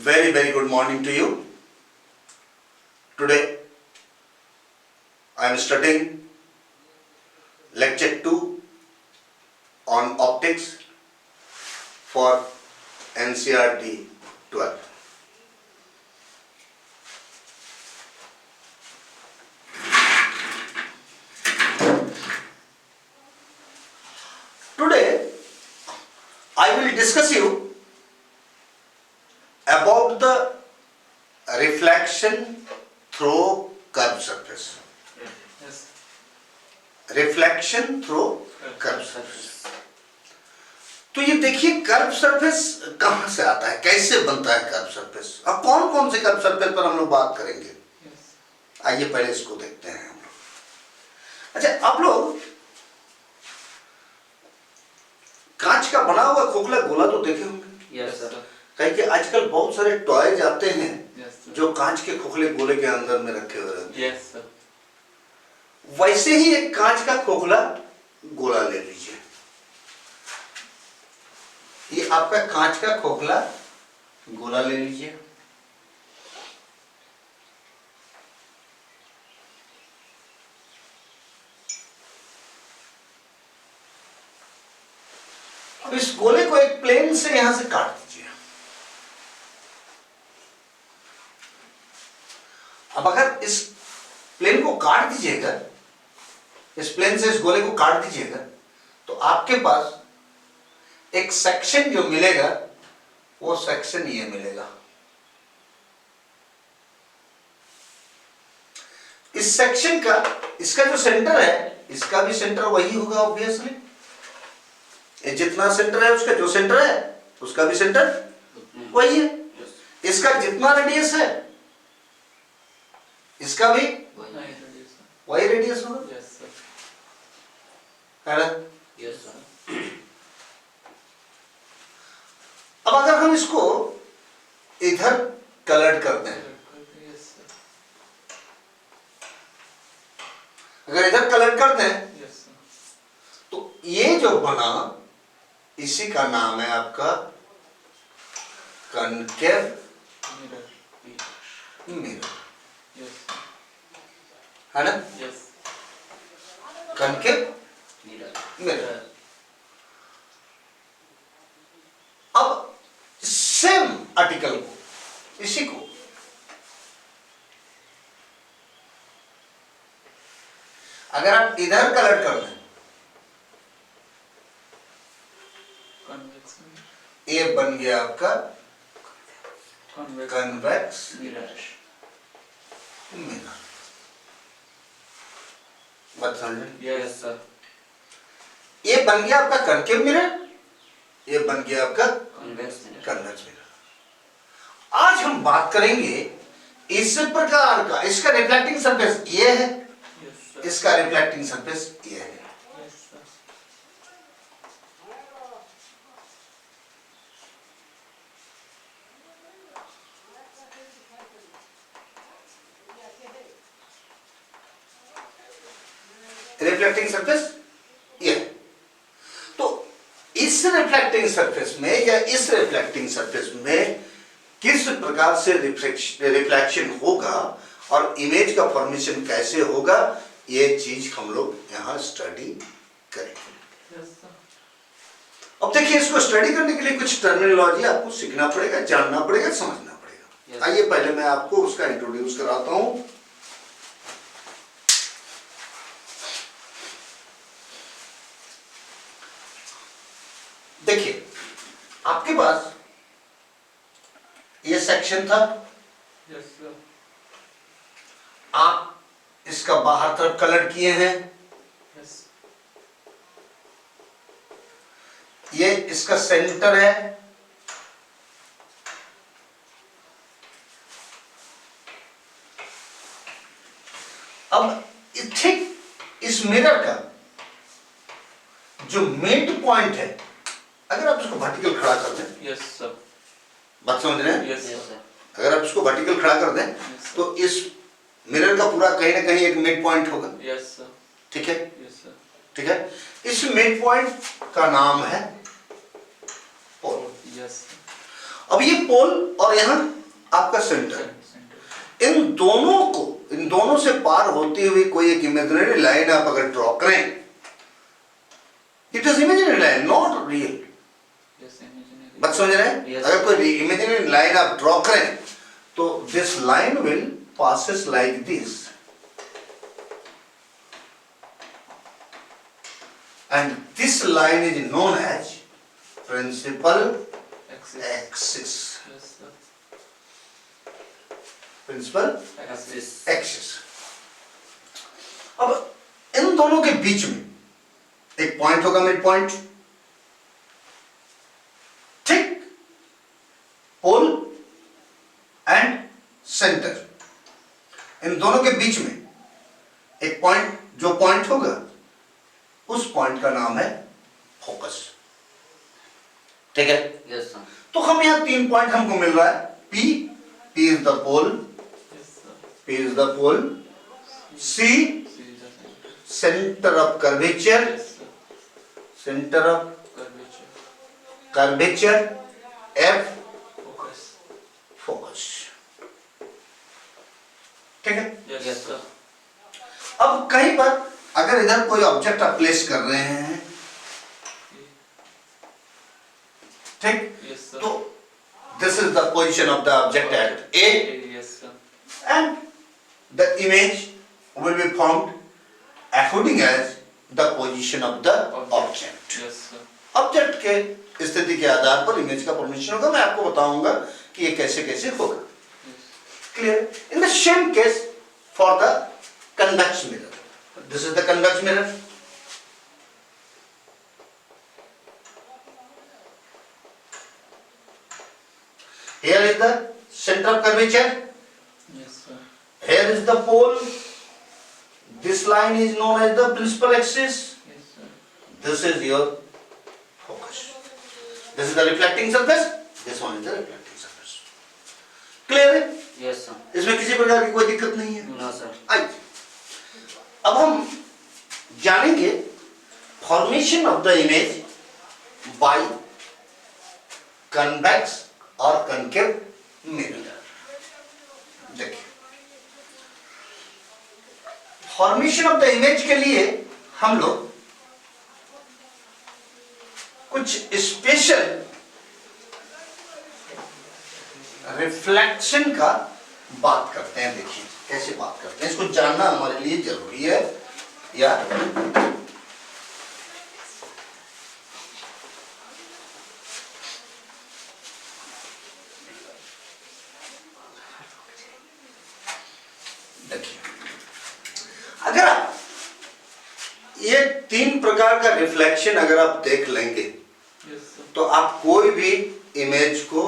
Very good morning to you. Today I am studying lecture 2 on optics for NCERT 12. Today I will discuss you about the reflection through curved surface. Yes. Reflection through curved surface. तो ये देखिए curve surface कहाँ से आता है, कैसे बनता है कर्व सरफेस, अब कौन कौन से कर्व सरफेस पर हम लोग बात करेंगे. आइए पहले इसको देखते हैं हम लोग. अच्छा, आप लोग कांच का बना हुआ खोखला गोला तो देखे होंगे. Yes sir. कहीं कि आजकल बहुत सारे टॉयज आते हैं Yes, जो कांच के खोखले गोले के अंदर में रखे हुए रहते हैं. Yes sir. वैसे ही एक कांच का खोखला गोला ले लीजिए. ये आपका कांच का खोखला गोला ले लीजिए. अब इस गोले को एक प्लेन से यहां से काट दीजिए. अब अगर इस प्लेन को काट दीजिएगा, इस प्लेन से इस गोले को काट दीजिएगा, तो आपके पास एक सेक्शन जो मिलेगा वो सेक्शन ये मिलेगा. इस सेक्शन का, इसका जो सेंटर है, इसका भी सेंटर वही होगा ऑब्वियसली. ये जितना सेंटर है उसका जो सेंटर है उसका भी सेंटर वही है. इसका जितना रेडियस है इसका भी वही रेडियस होगा. Yes sir. है ना. Yes sir. अब अगर हम इसको इधर कलर कर दें, यस सर. अगर इधर कलर कर दें यस सर. तो ये जो बना इसी का नाम है आपका कनकेव मिरर. मिरर. यस. है ना. यस. Concave mirror. मिरर. अब सेम आर्टिकल को, इसी को अगर आप इधर कलर कर दें, कन्वेक्स. ये बन गया आपका कन्वेक्स. Convex mirror. मिरर. बात समझ रहे हैं? Yes sir. ये बन गया आपका कनकेव मिरर, ये बन गया आपका कन्वेक्स मिरर. Convex mirror. आज हम बात करेंगे इस प्रकार का, इसका रिफ्लेक्टिंग सरफेस ये है, यस सर. इसका रिफ्लेक्टिंग सरफेस ये है. Yes sir. रिफ्लेक्टिंग सरफेस ये है. तो इस रिफ्लेक्टिंग सरफेस में या इस रिफ्लेक्टिंग सरफेस में किस प्रकार से रिफ्लेक्शन होगा और इमेज का फॉर्मेशन कैसे होगा, ये चीज हम लोग यहाँ स्टडी करेंगे. Yes sir. अब देखिए, इसको स्टडी करने के लिए कुछ टर्मिनोलॉजी आपको सीखना पड़ेगा, जानना पड़ेगा, समझना पड़ेगा. Yes. आइए पहले मैं आपको उसका इंट्रोड्यूस कराता हूं. देखिए, आपके पास ये सेक्शन था, यस सर. आप इसका बाहर तरफ कलर किए हैं, यस. ये इसका सेंटर है, अब ठीक इस मिरर का जो मिड पॉइंट है, अगर आप इसको वर्टिकल खड़ा कर दें, यस सर. बात समझ रहे हैं. Yes sir. अगर आप इसको वर्टिकल खड़ा कर दें तो इस मिरर का पूरा कहीं ना कहीं एक मिड पॉइंट होगा. Yes sir. ठीक है. Yes sir. ठीक है. इस मिड पॉइंट का नाम है पोल. यस. अब ये पोल और यहाँ आपका सेंटर, इन दोनों से पार होती हुई कोई एक इमेजिनरी लाइन आप अगर ड्रॉ करें, it is imaginary line not real. बात समझ रहे हैं? Yes. अगर कोई इमेजिनरी लाइन आप ड्रॉ करें तो this line will passes like this, and this line is known as principal axis. Yes, sir. Principal Axis. axis. अब इन दोनों के बीच में एक पॉइंट होगा, मिड पॉइंट, ठीक, पोल एंड सेंटर, इन दोनों के बीच में एक पॉइंट, जो पॉइंट होगा उस पॉइंट का नाम है फोकस। ठीक है? Yes, sir. तो हम यहां 3 पॉइंट हमको मिल रहा है, P is the pole, Yes, sir. P is the pole, C See the center. Centre of curvature, Yes, sir. Centre of Curvature. Curvature, F Focus. Focus. ठीक है? Yes, Yes, sir. अब कहीं पर अगर इधर कोई ऑब्जेक्ट आप प्लेस कर रहे हैं, ठीक, Yes, sir. तो this is the position of the object at A, Yes, sir. and the image will be formed according as the position of the object. Yes, sir. Object के स्थिति के आधार पर इमेज का फॉर्मेशन होगा। मैं आपको बताऊंगा कि ये कैसे कैसे होगा। Yes. Clear? In the same case for the convex mirror. This is the convex mirror. Here is the center of curvature. Yes, sir. Here is the pole. This line is known as the principal axis. Yes, sir. This is your focus. This is the reflecting surface. This one is the reflecting surface. Clear है? Yes, sir. इसमें किसी प्रकार की कोई दिक्कत नहीं है। No, sir. आइए, अब हम जानेंगे formation of the image by convex और कनकेव मिरर। देखिए, फॉर्मेशन ऑफ द इमेज के लिए हम लोग कुछ स्पेशल रिफ्लेक्शन का बात करते हैं। देखिए कैसे बात करते हैं, इसको जानना हमारे लिए जरूरी है। या देखिए, अगर आप ये 3 प्रकार का रिफ्लेक्शन अगर आप देख लेंगे Yes, sir. तो आप कोई भी इमेज को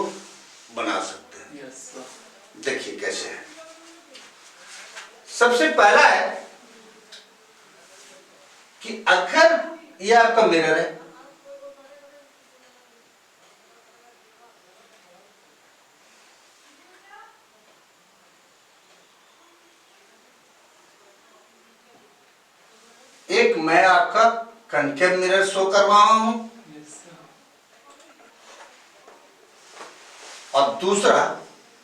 बना सकते हैं। Yes, sir. देखिए कैसे है। सबसे पहला है कि अगर ये आपका मिरर है, एक मैं आपका कनकेव मिरर शो कर रहा हूं Yes, sir. और दूसरा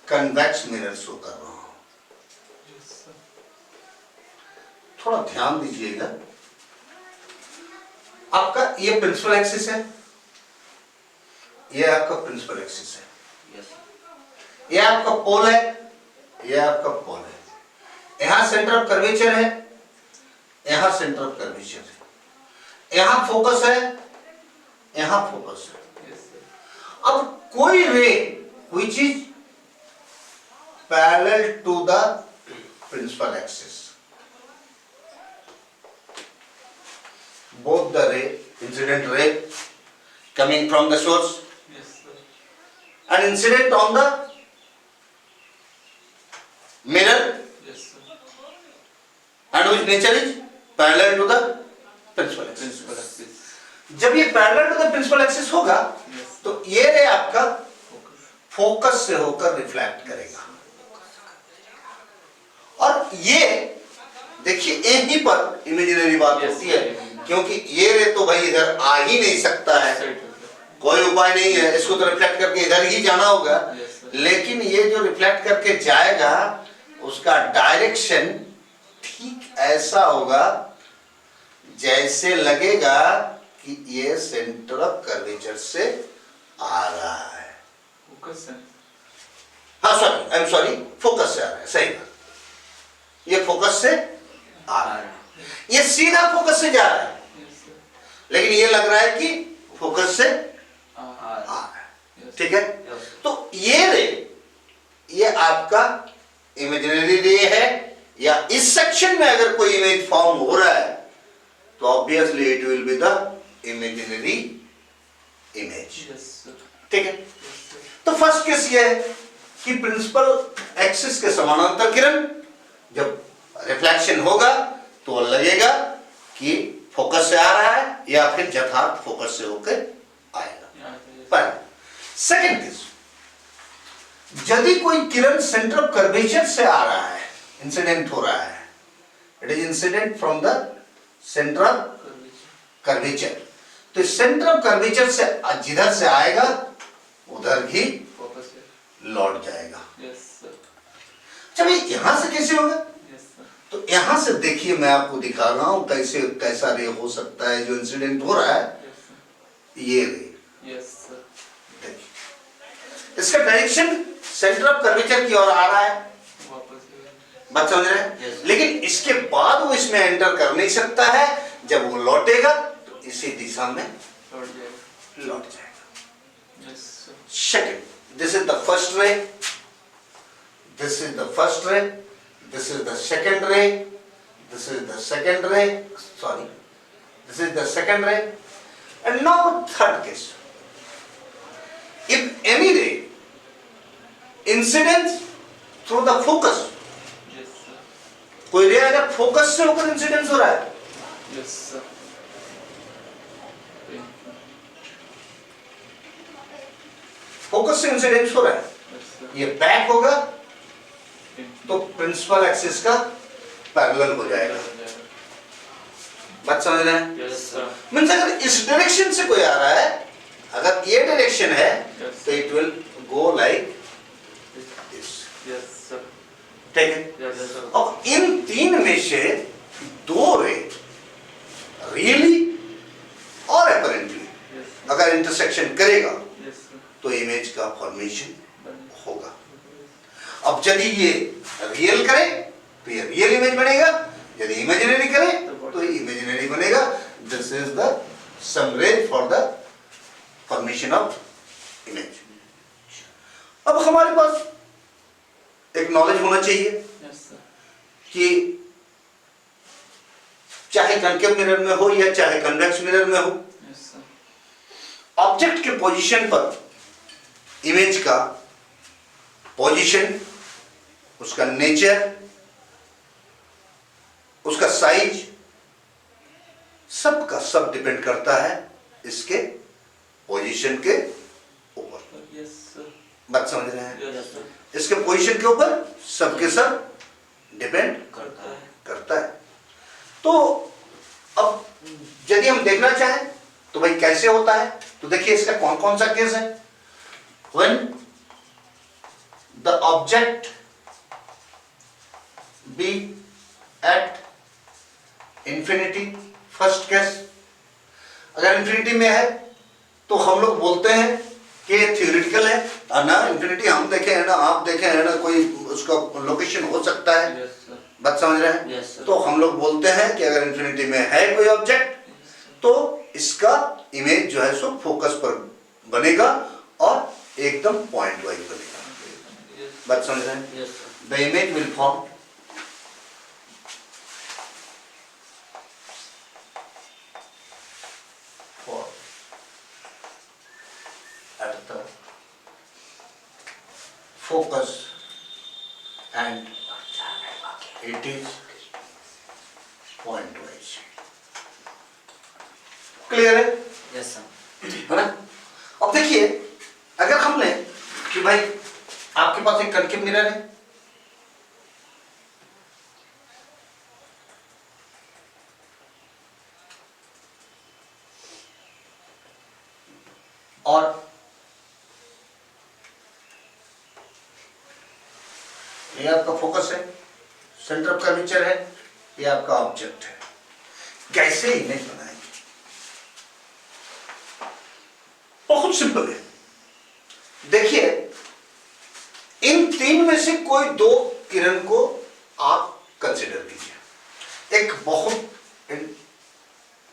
कन्वेक्स मिरर शो कर रहा हूं। Yes, sir. थोड़ा ध्यान दीजिएगा, आपका ये प्रिंसिपल एक्सिस है, ये आपका प्रिंसिपल एक्सिस है, Yes, sir. ये आपका पोल है, ये आपका पोल है, यहां सेंटर ऑफ कर्वेचर है, यहां सेंटर ऑफ कर्वेचर है, यहां फोकस है, यहां फोकस है। Yes, sir. अब कोई रे which is parallel to the principal axis, both the ray, incident ray coming from the source Yes, sir. and incident on the mirror, Yes, sir. and which nature is parallel to the principal axis. Principal axis. जब ये parallel to the principal axis होगा Yes. तो ये रे आपका Focus. Focus से होकर reflect करेगा, और ये देखिए यहीं पर इमेजिनरी बात Yes, होती है, sir. क्योंकि ये रे तो भाई इधर आ ही नहीं सकता है, Side. कोई उपाय नहीं है, इसको तो रिफ्लेक्ट करके इधर ही जाना होगा। Yes, sir. लेकिन ये जो रिफ्लेक्ट करके जाएगा उसका डायरेक्शन ठीक ऐसा होगा जैसे लगेगा कि ये सेंटर ऑफ कर्वेचर से आ रहा है। Focus है। हाँ sorry, I am sorry, focus से आ रहा है, सही बात, ये फोकस से आ रहा है, ये सीधा फोकस से जा रहा है, Yes, sir. लेकिन ये लग रहा है कि फोकस से आ आ रहा है। Yes. ठीक है, तो ये रे, ये आपका इमेजिनरी रे है, या इस सेक्शन में अगर कोई इमेज फॉर्म हो रहा है तो obviously it will be the imaginary image. Yes, sir. ठीक है, Yes, sir. तो फर्स्ट केस ये है कि प्रिंसिपल एक्सिस के समानांतर किरण जब रिफ्लेक्शन होगा तो लगेगा कि फोकस से आ रहा है या फिर यथार्थ फोकस से होकर आएगा। Yeah, yes. पर सेकंड केस, यदि कोई किरण सेंटर ऑफ कर्वेचर से आ रहा है, इंसिडेंट हो रहा है, it is incident from the centre of Curvature. Curvature, तो सेंटर ऑफ कर्वेचर से जिधर से आएगा उधर ही Focus है। लौट जाएगा। Yes, sir. अच्छा भाई, यहां से कैसे होगा? Yes, sir. तो यहां से देखिए, मैं आपको दिखा रहा हूं कैसे कैसा रे हो सकता है जो इंसिडेंट हो रहा है। Yes, sir. ये रे Yes, sir. देखिए, इसका डायरेक्शन सेंटर ऑफ कर्वेचर की ओर आ रहा है, वापस है। बात समझ रहे हैं? Yes. लेकिन इसके बाद वो इसमें एंटर कर नहीं सकता है, जब वो लौटेगा तो इसी दिशा में लौट जाएगा। लौट जाएगा। Yes, sir. Second, this is the first ray, this is the first ray, this is the second ray, this is the second ray, sorry, this is the second ray, and now third case. If any ray incidents through the focus, Yes, sir. कोई रे अगर focus से होकर incidence हो रहा है, Yes, sir. Painful. Focus से incidence हो रहा है, Yes, sir. ये बैक होगा Painful. तो प्रिंसिपल एक्सिस का पैरेलल हो जाएगा। हो जाएगा। बात समझ रहे हैं? Yes, sir. मीन्स अगर इस डायरेक्शन से कोई आ रहा है, अगर ये डायरेक्शन है Yes. तो it will go like this. Yes, sir. ठीक है, Yes, sir. अब इन तीन में से दो रे रियली और अपरेंटली Yes. अगर इंटरसेक्शन करेगा Yes, sir. तो इमेज का फॉर्मेशन बन- होगा। अब यदि ये रियल करे तो ये रियल इमेज बनेगा, यदि इमेजिनरी करे तो इमेजिनरी बनेगा। This is the summaries for the formation of image. अब हमारे पास एक नॉलेज होना चाहिए Yes, sir. कि चाहे कनकेव मिरर में हो या चाहे कन्वेक्स मिरर में हो, Yes, sir. ऑब्जेक्ट के पोजीशन पर इमेज का पोजीशन, उसका नेचर, उसका साइज, सब का सब डिपेंड करता है इसके पोजीशन के ऊपर। Yes, sir. बात समझ रहे हैं? Yes, sir. इसके पोजीशन के ऊपर सब के सब डिपेंड करता है। करता है। तो अब यदि हम देखना चाहें तो भाई कैसे होता है, तो देखिए इसका कौन कौन सा केस है। When the object be at infinity, first case, अगर इंफिनिटी में है तो हम लोग बोलते हैं कि थियोरिटिकल है, ना इंफिनिटी हम देखे हैं ना आप देखे हैं ना, कोई उसका लोकेशन हो सकता है। Yes, sir. बात समझ रहे हैं? Yes, sir. तो हम लोग बोलते हैं कि अगर इंफिनिटी में है कोई ऑब्जेक्ट तो इसका इमेज जो है सो फोकस पर बनेगा और एकदम पॉइंट वाइज बनेगा। Yes. बात समझ रहे हैं? Yes, sir. The image will form at the focus and it is point wise। Clear है? Yes, sir. है ना? अब देखिए, अगर हम लें कि भाई आपके पास एक कनकेव मिरर है, और ये आपका फोकस है, सेंटर ऑफ कर्वेचर है, ये आपका ऑब्जेक्ट है। कैसे इमेज बनाएंगे? बहुत सिंपल है। देखिए, इन तीन में से कोई दो किरण को आप कंसिडर कीजिए। एक बहुत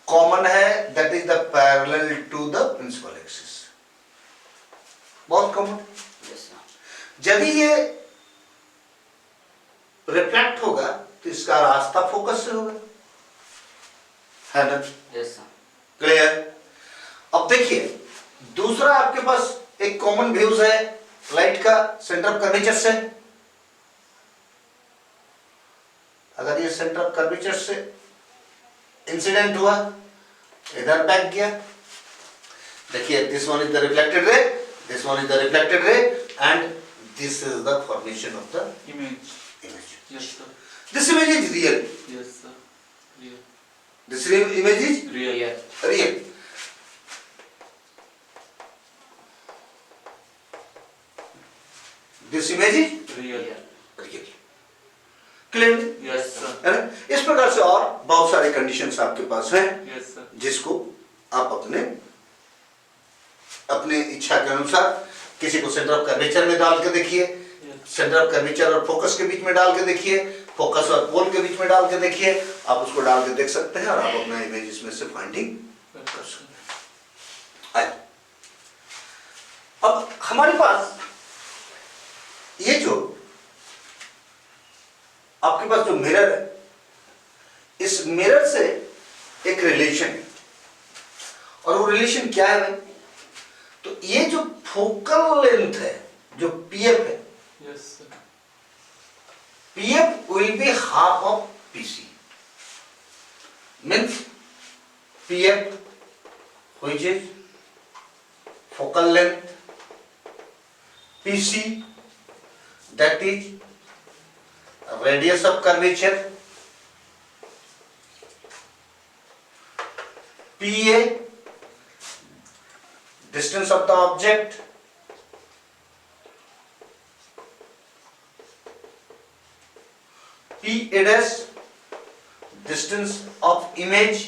कॉमन है, that is the parallel to the principal axis, बहुत कॉमन। Yes, sir. यदि ये रिफ्लेक्ट होगा तो इसका रास्ता फोकस से होगा, है ना? Yes, sir. क्लियर? अब देखिए, दूसरा आपके पास एक कॉमन व्यूज है लाइट का सेंटर ऑफ कर्वेचर से। अगर ये सेंटर ऑफ कर्वेचर से इंसिडेंट हुआ, इधर बैक गया, देखिए this one is the reflected ray, this one is the reflected ray, and this is the formation of the Image. image. Yes, sir. This image is real. Yes, sir. Real. This image is Real. Yeah. real. This image is Real. Yeah. real. Clear? Yes, sir. है ना? इस प्रकार से और बहुत सारे conditions आपके पास हैं Yes, sir. जिसको आप अपने अपने इच्छा के अनुसार किसी को सेंटर ऑफ कर्वेचर में डाल के देखिए, Yes. सेंटर ऑफ कर्वेचर और फोकस के बीच में डाल के देखिए, फोकस और पोल के बीच में डाल के देखिए, आप उसको डाल के देख सकते हैं और आप अपना इमेज इसमें से फाइंडिंग कर सकते हैं। अब हमारे पास ये जो आपके पास जो मिरर है, इस मिरर से एक रिलेशन है, और वो रिलेशन क्या है भाई? तो ये जो फोकल लेंथ है, जो पीएफ है, Yes, sir. PF will be half of PC. Means PF, which is focal length, PC, that is radius of curvature, PA, distance of the object, PA dash, distance of image,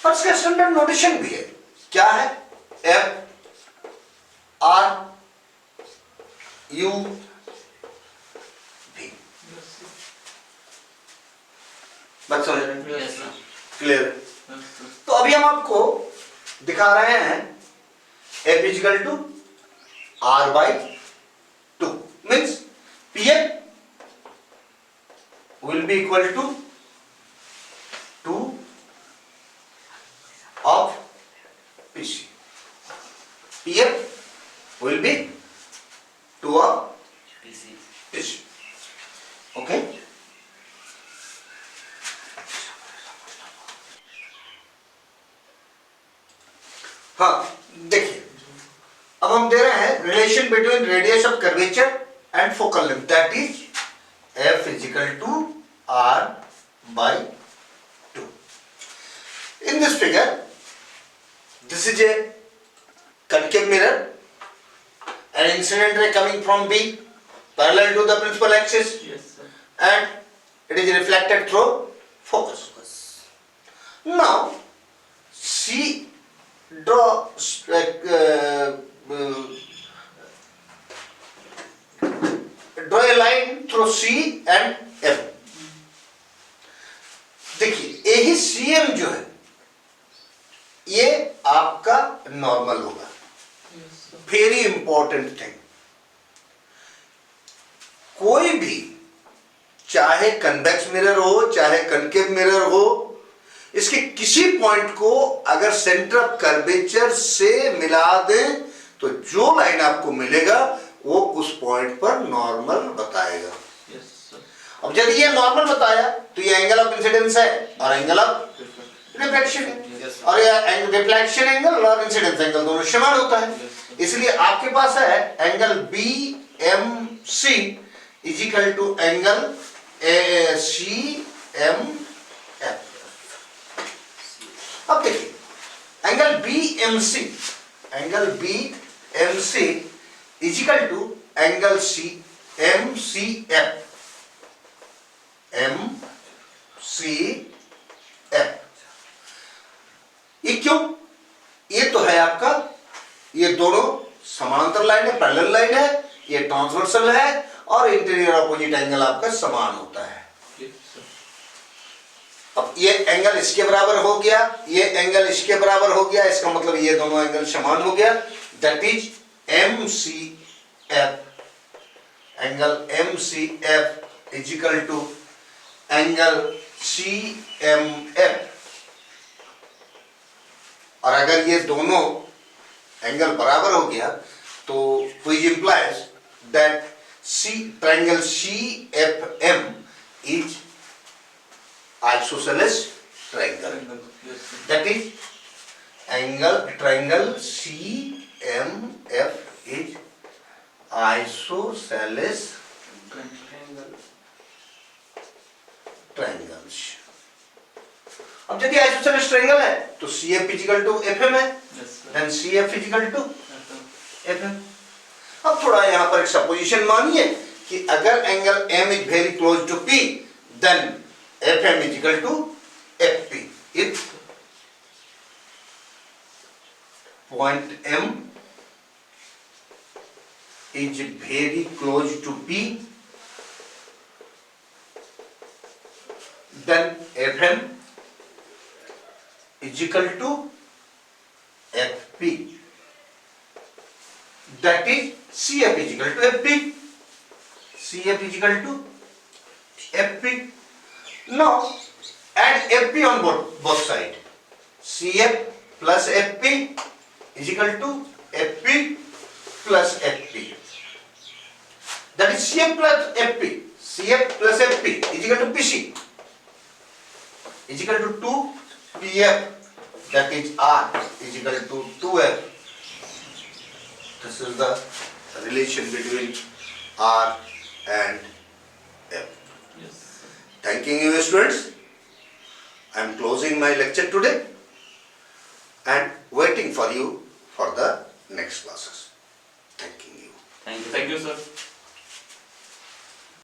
और इसका standard notation भी है। क्या है? F R U V। Yes, sir. बात समझ रहे हैं? Yes, sir. क्लियर है? Yes, sir. तो अभी हम आपको दिखा रहे हैं F is equal to R by 2, means PF will be equal to 2 of PC. PF will be 2 of PC. PC. Okay? हाँ, देखिए, अब हम दे रहे हैं relation between radius of curvature and focal length, that is F is equal to R by 2. In this figure, this is a concave mirror, an incident ray coming from B parallel to the principal axis, Yes, sir. and it is reflected through focus. Focus. Now, draw a line through C and M. देखिए, यही CM जो है, ये आपका normal होगा। Yes, sir. Very important thing, कोई भी चाहे कन्वेक्स मिरर हो चाहे कनकेव मिरर हो, इसके किसी पॉइंट को अगर सेंटर ऑफ कर्वेचर से मिला दें तो जो लाइन आपको मिलेगा वो उस पॉइंट पर नॉर्मल बताएगा। Yes, sir. अब जब ये नॉर्मल बताया तो ये एंगल ऑफ इंसिडेंस है और एंगल ऑफ रिफ्लेक्शन है, Yes, sir. और ये रिफ्लेक्शन एंगल और इंसिडेंस एंगल दोनों समान होता है। Yes, sir. इसलिए आपके पास है angle BMC is equal to angle ACMF। अब देखिए, angle BMC BMC, angle BMC is equal to angle MCF. ये क्यों? ये तो है आपका, ये दोनों समांतर लाइन है, पैरेलल लाइन है, ये ट्रांसवर्सल है और इंटीरियर अपोजिट एंगल आपका समान होता है। Yes, sir. अब ये एंगल इसके बराबर हो गया, ये एंगल इसके बराबर हो गया, इसका मतलब ये दोनों एंगल समान हो गया। That is MCF, angle MCF is equal to angle CMF। और अगर ये दोनों एंगल बराबर हो गया तो which implies that triangle CFM is isosceles triangle. Yes, sir. That is triangle CMF is isosceles triangles. अब यदि isosceles triangle है तो CF इजिकल टू FM है, Yes, sir. then CF is equal to FM. FM। अब थोड़ा यहाँ पर एक सपोजिशन मानिए कि अगर angle M is very close to P, then FM is equal to FP. If point M is very close to P, then FM is equal to FP. That is CF is equal to FP. CF is equal to FP. Now add FP on both sides. CF plus FP is equal to FP plus FP. That is CF plus FP. CF plus FP is equal to PC. Is equal to 2PF. That is R is equal to 2F. This is the relation between R and F. Yes, sir. Thanking you, students. I am closing my lecture today and waiting for you for the next classes. Thanking you. Thank you. Thank you, sir.